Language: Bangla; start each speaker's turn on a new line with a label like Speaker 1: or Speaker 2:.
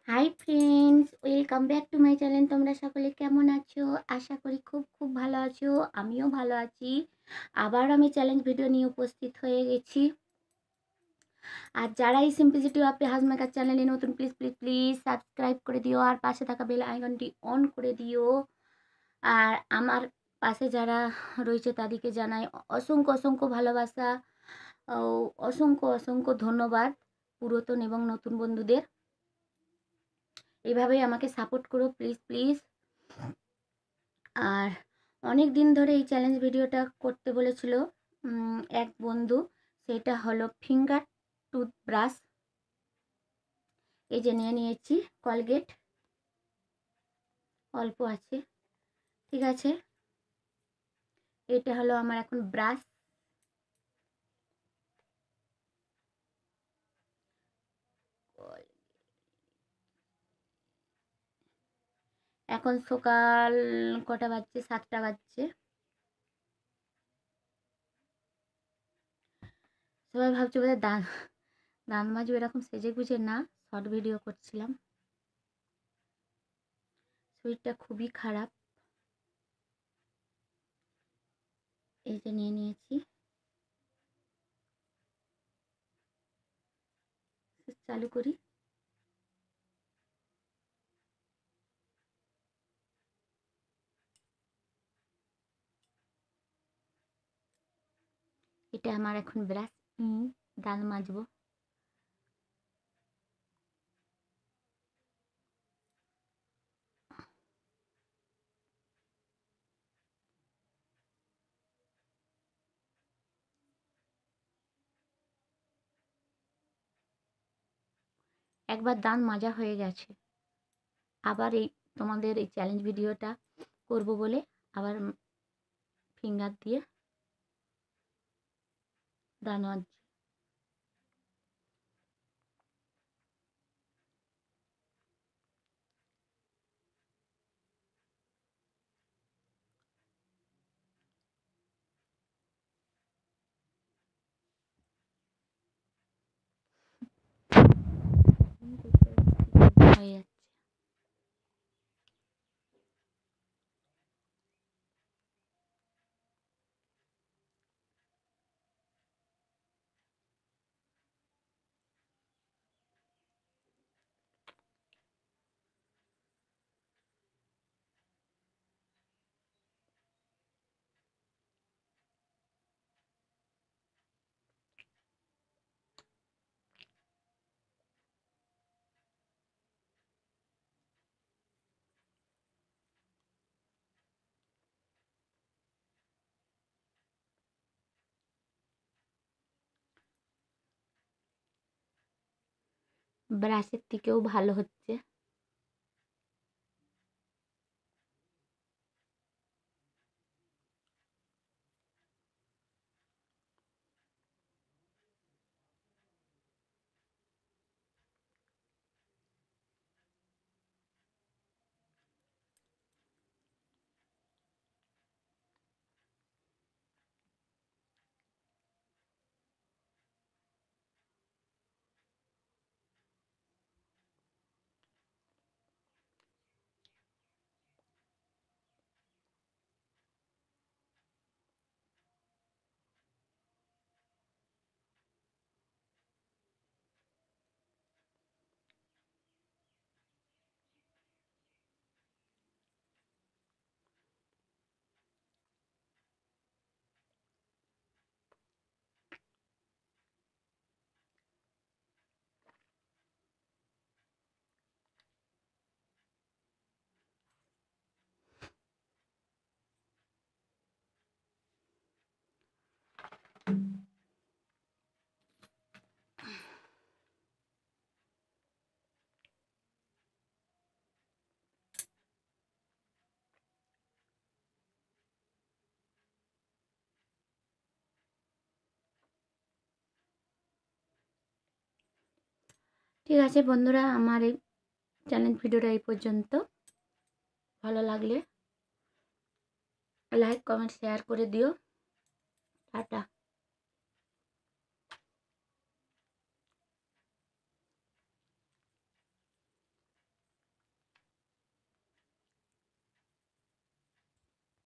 Speaker 1: Hi friends, welcome back to my channel. তোমরা সকলে কেমন আছো? আশা করি খুব খুব ভালো আছো। আমিও ভালো আছি। আবার আমি চ্যালেঞ্জ ভিডিও নিয়ে উপস্থিত হয়ে গেছি। আর যারা এই simplicity of a house maker চ্যানেলে নতুন, প্লিজ প্লিজ প্লিজ সাবস্ক্রাইব করে দিও আর পাশে থাকা বেল আইকনটি অন করে দিও। আর আমার পাশে যারা রয়েছে তাদেরকে জানাই অসংখ্য অসংখ্য ভালোবাসা ও অসংখ্য অসংখ্য ধন্যবাদ পুরাতন এবং নতুন বন্ধুদের। এভাবেই আমাকে সাপোর্ট করো প্লিজ প্লিজ। আর অনেক দিন ধরে এই চ্যালেঞ্জ ভিডিওটা করতে বলেছিল এক বন্ধু, সেটা হলো ফিঙ্গার টুথব্রাশ। এই যে নিয়ে নিয়েছি, কলগেট অল্প আছে, ঠিক আছে। এটা হলো আমার এখন ব্রাশ। এখন সকাল কটা বাজছে? 7টা বাজছে। সবাই ভাবছে বোধহয় দাঁত মাজবো, এরকম সেজে গুজে না, শর্ট ভিডিও করছিলাম। শরীরটা খুবই খারাপ। এই যে নিয়ে নিয়েছি, চালু করি। এটা আমার এখন ব্রাশ, দাঁত মাজবো। একবার দাঁত মাজা হয়ে গেছে, আবার এই তোমাদের এই চ্যালেঞ্জ ভিডিওটা করব বলে আবার ফিঙ্গার দিয়ে দাঁত মাজছি। হয়ে যাচ্ছে। ব্রাশের থেকেও ভালো হচ্ছে। ঠিক আছে বন্ধুরা, আমার এই চ্যালেঞ্জ ভিডিওটা এই পর্যন্ত। ভালো লাগলে লাইক কমেন্ট শেয়ার করে দিও। টাটা।